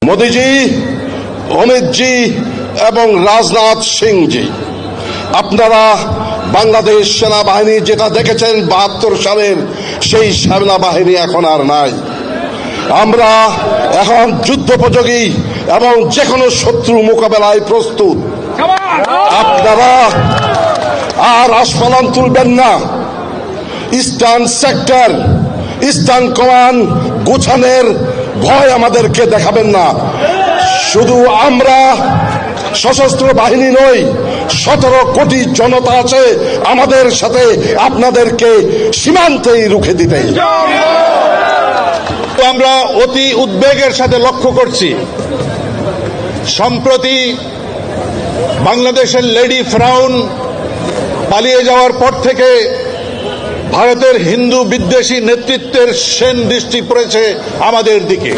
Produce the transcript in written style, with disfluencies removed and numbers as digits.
মোদিজি, অমিতজি এবং রাজনাথ সিংজি, আপনারা বাংলাদেশ সেনাবাহিনী যেটা দেখেছেন ৭২ সালের সেই সেনাবাহিনী এখন আর নাই। আমরা এখন যুদ্ধোপযোগী এবং যে কোনো শত্রু মোকাবেলায় প্রস্তুত। আপনারা আর আস্ফালন তুলবেন না। ইস্টার্ন সেক্টর, ইস্টার্ন কমান্ড গোছানোর ভয় আমাদেরকে দেখাবেন না। শুধু আমরা সশস্ত্র বাহিনী নই, ১৭ কোটি জনতা আছে আমাদের সাথে আপনাদেরকে সীমান্তেই রুখে দিতে। আমরা অতি উদ্বেগের সাথে লক্ষ্য করছি, সম্প্রতি বাংলাদেশের লেডি ফ্রাউন পালিয়ে যাওয়ার পর থেকে ভারতের হিন্দু বিদ্বেষী নেতৃত্বের শেন দৃষ্টি পড়েছে আমাদের দিকে।